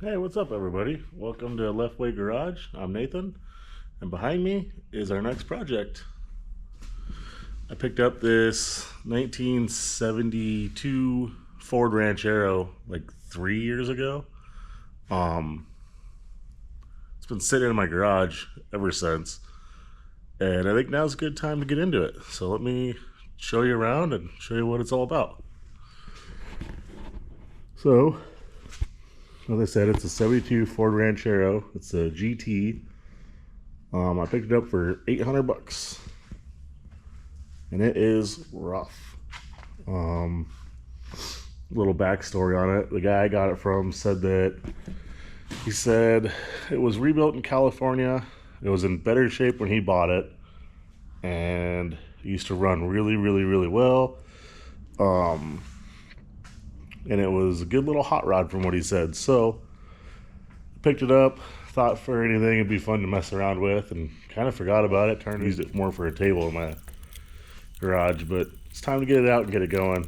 Hey, what's up, everybody? Welcome to Leftway Garage. I'm Nathan, and behind me is our next project. I picked up this 1972 Ford Ranchero like 3 years ago. It's been sitting in my garage ever since, and I think now's a good time to get into it. So let me show you around and show you what it's all about. So, as I said, it's a 72 Ford Ranchero. It's a GT. I picked it up for $800, and it is rough. Little backstory on it: the guy I got it from said that it was rebuilt in California. It was in better shape when he bought it, and it used to run really, really, really well. And it was a good little hot rod from what he said. So I picked it up, thought for anything it'd be fun to mess around with, and kind of forgot about it. Used it more for a table in my garage, but it's time to get it out and get it going.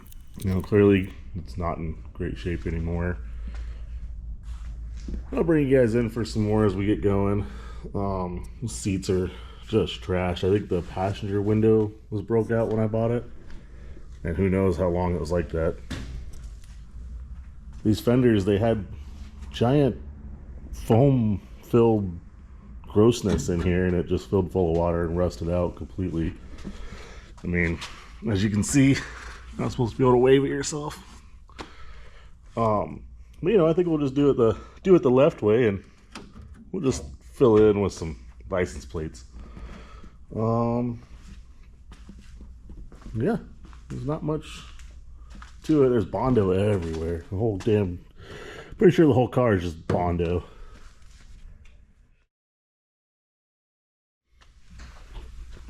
Clearly it's not in great shape anymore. I'll bring you guys in for some more as we get going. The seats are just trash. I think the passenger window was broke out when I bought it, and who knows how long it was like that. These fenders, they had giant foam filled grossness in here, and it just filled full of water and rusted out completely. I mean, as you can see, you're not supposed to be able to wave at yourself. But I think we'll just do it the left way, and we'll just fill it in with some license plates. Yeah, there's not much to it. There's Bondo everywhere. Pretty sure the whole car is just Bondo.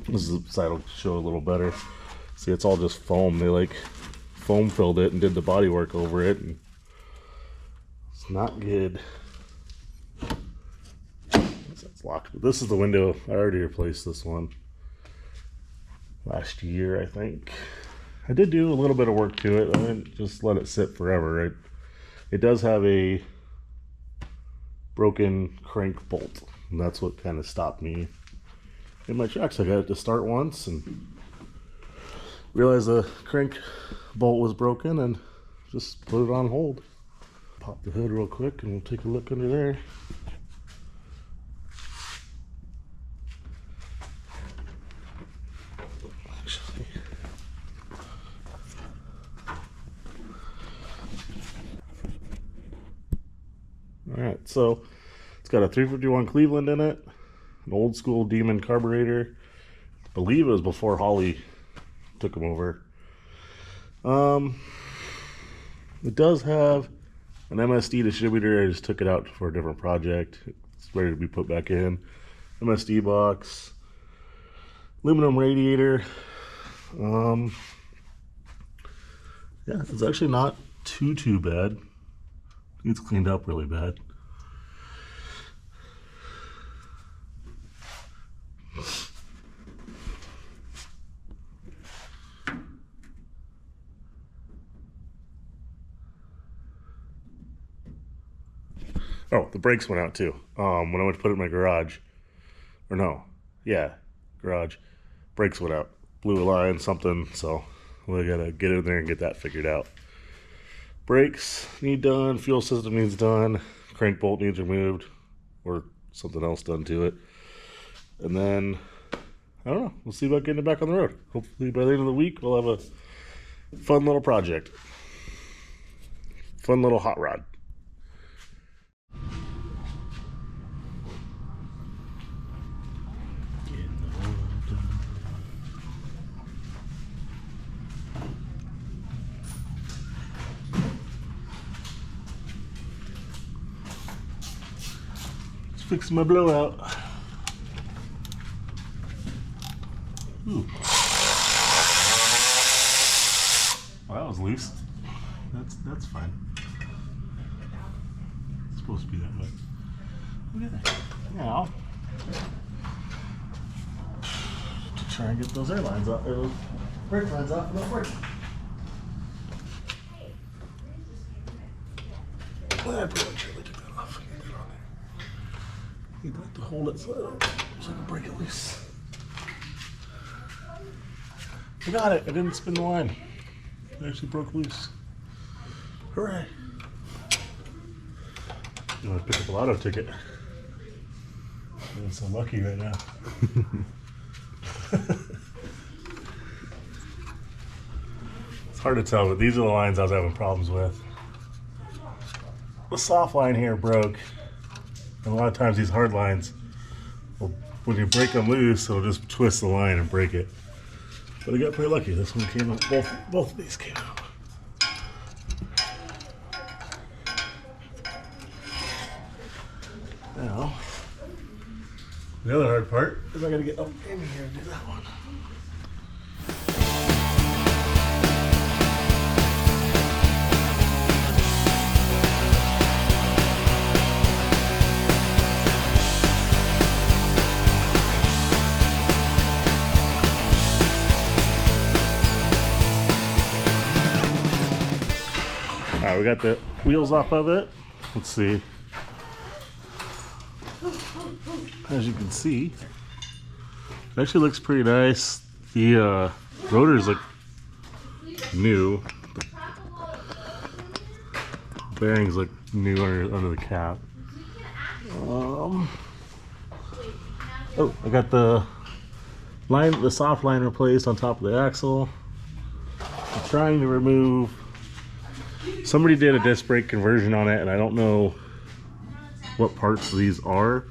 This side will show a little better. See, it's all just foam. They foam filled it and did the body work over it, and it's not good. That's locked. But this is the window. I already replaced this one last year, I think. I did do a little bit of work to it. I didn't just let it sit forever. It does have a broken crank bolt, and that's what kind of stopped me in my tracks. I got it to start once and realized the crank bolt was broken and just put it on hold. Pop the hood real quick and we'll take a look under there. Alright, so it's got a 351 Cleveland in it, an old school Demon carburetor. I believe it was before Holly took them over. It does have an MSD distributor. I just took it out for a different project. It's ready to be put back in. MSD box, aluminum radiator. Yeah, it's actually not too bad. It's cleaned up really bad. Oh, the brakes went out too. When I went to put it in my garage, garage, brakes went out. Blew a line, something, so we gotta get in there and get that figured out. Brakes need done, fuel system needs done, crank bolt needs removed, or something else done to it. And then, I don't know, we'll see about getting it back on the road. Hopefully by the end of the week, we'll have a fun little project. Fun little hot rod. Fixing my blowout. Ooh. Well, that was loose. That's fine. It's supposed to be that way. Look at that. Now, to try and get those airlines off, those brake lines off without working. Well, I pretty much really took that off. You'd like to hold it so I can break it loose. I got it. I didn't spin the line. It actually broke loose. Hooray. You want to pick up a lotto ticket. I'm so lucky right now. It's hard to tell, but these are the lines I was having problems with. The soft line here broke. And a lot of times these hard lines, when you break them loose, it'll just twist the line and break it. But I got pretty lucky. This one came out, both of these came out. Now, the other hard part is I gotta get up in here and do that one. Alright, we got the wheels off of it. Let's see. As you can see, it actually looks pretty nice. The rotors look new. The bearings look new under the cap. Oh, I got the soft line replaced on top of the axle. I'm trying to remove. Somebody did a disc brake conversion on it, and I don't know what parts these are.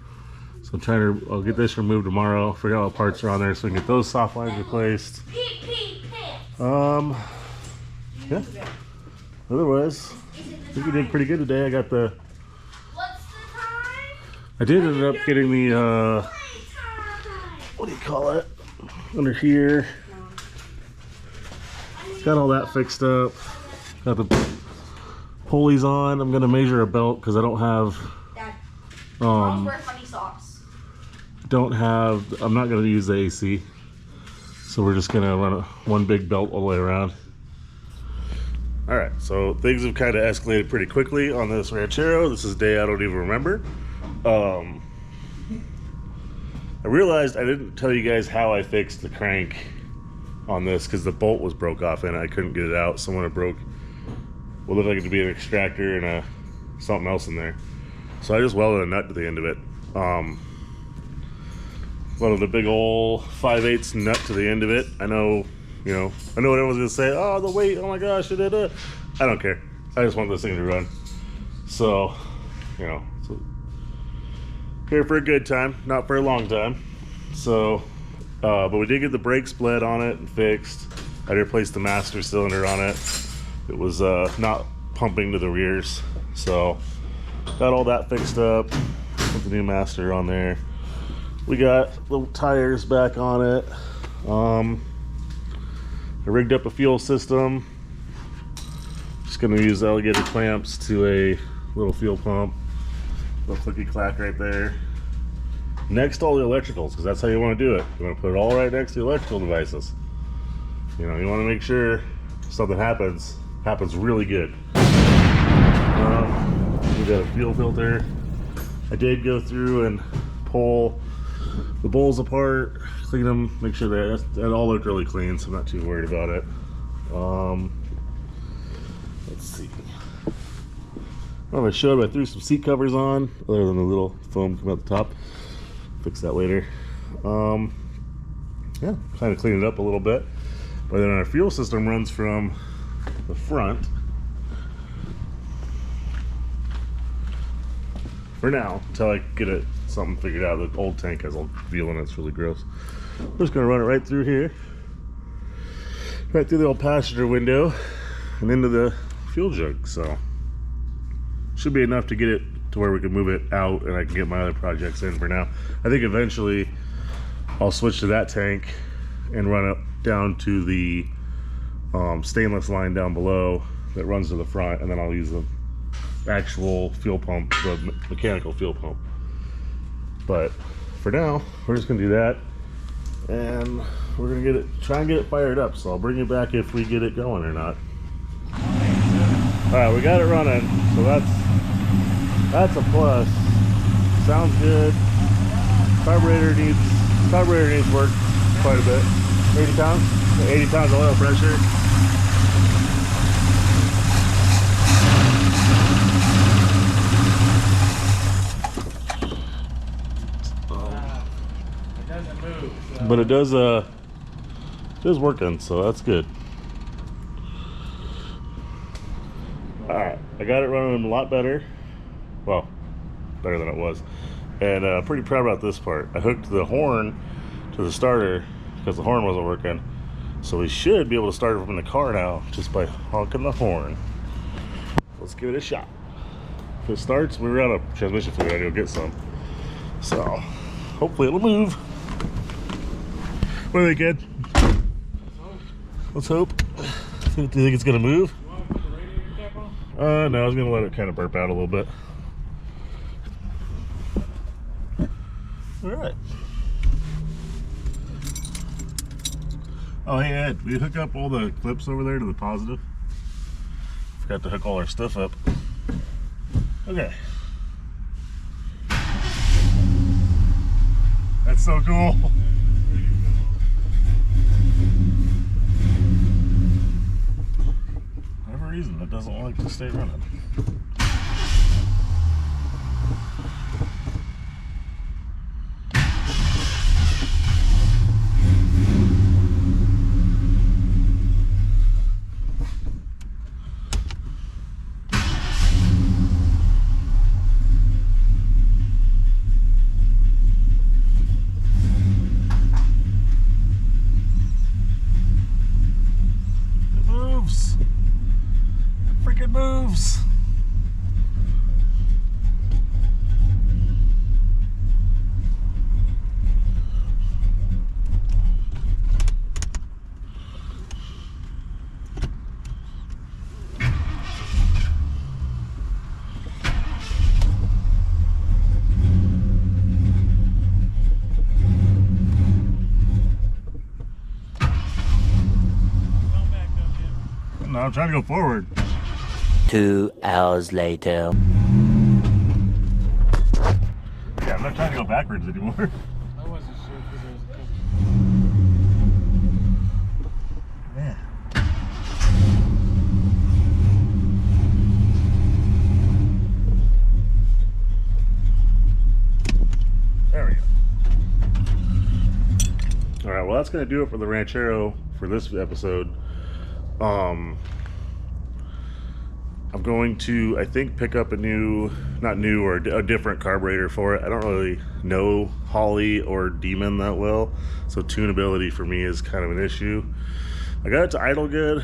So I'm trying to, I'll get this removed tomorrow, figure out what parts are on there so we can get those soft lines replaced. Yeah. Otherwise, I think we did pretty good today. I got the, I did end up getting the, what do you call it? Under here. Got all that fixed up. Got the pulleys on. I'm gonna measure a belt because I don't have, I'm not gonna use the AC. So we're just gonna run one big belt all the way around. All right, so things have kind of escalated pretty quickly on this Ranchero. This is a day I don't even remember. I realized I didn't tell you guys how I fixed the crank on this because the bolt was broke off and I couldn't get it out. Someone had broke what looked like it to be an extractor and something else in there. So I just welded a nut to the end of it. Welded a big old 5/8 nut to the end of it. I know what everyone's gonna say. Oh, the weight, oh my gosh, I don't care. I just want this thing to run. So, here for a good time, not for a long time. So, but we did get the brake split on it and fixed. I replaced the master cylinder on it. It was not pumping to the rears. So, got all that fixed up. Put the new master on there. We got little tires back on it. I rigged up a fuel system. Just gonna use alligator clamps to a little fuel pump. Little clicky clack right there. Next to all the electricals, because that's how you want to do it. You want to put it all right next to the electrical devices. You want to make sure something happens really good. We got a fuel filter. I did go through and pull the bowls apart, clean them, make sure that all looked really clean, so I'm not too worried about it. Let's see. I showed I threw some seat covers on, other than the little foam coming out the top. Fix that later. Yeah, kind of clean it up a little bit. But then our fuel system runs from the front. For now, until I get something figured out. The old tank has a fuel in it, it's really gross. I'm just gonna run it right through here. Right through the old passenger window and into the fuel jug, so. Should be enough to get it to where we can move it out and I can get my other projects in for now. I think eventually I'll switch to that tank and run it down to the stainless line down below that runs to the front, and then I'll use the actual fuel pump, the mechanical fuel pump. But for now, we're just gonna do that, and we're gonna try and get it fired up. So I'll bring you back if we get it going or not. All right, we got it running, so that's a plus. Sounds good. Carburetor needs work quite a bit. 80 pounds? 80 pounds of oil pressure. It doesn't move. So. But it is working, so that's good. Alright, I got it running a lot better. Well, better than it was. And pretty proud about this part. I hooked the horn to the starter because the horn wasn't working. So we should be able to start it from the car now just by honking the horn. Let's give it a shot. If it starts, we were out of transmission fluid. I gotta go get some. So hopefully it'll move. What do you think, kid? Let's hope. Do you think it's gonna move? You want to put the radiator cap on? No, I was gonna let it kind of burp out a little bit. All right. Oh, hey Ed, we hook up all the clips over there to the positive. Forgot to hook all our stuff up. Okay. That's so cool. For whatever reason, it doesn't like to stay running. Moves. No, I'm trying to go forward. 2 hours later. Yeah, I'm not trying to go backwards anymore. I wasn't sure because there was a couple. Yeah. There we go. All right, well, that's going to do it for the Ranchero for this episode. I'm going to, I think, pick up a a different carburetor for it. I don't really know Holly or Demon that well, so tunability for me is kind of an issue. I got it to idle good,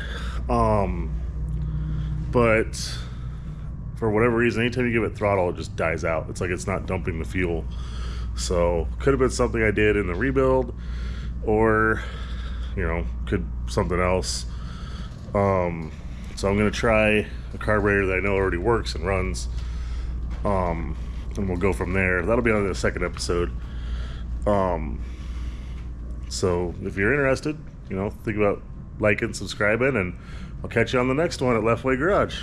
but for whatever reason, anytime you give it throttle, it just dies out. It's like it's not dumping the fuel. So could have been something I did in the rebuild, or could something else. So I'm gonna try a carburetor that I know already works and runs, and we'll go from there. That'll be on the second episode. So if you're interested, think about liking, subscribing, and I'll catch you on the next one at Left Way Garage.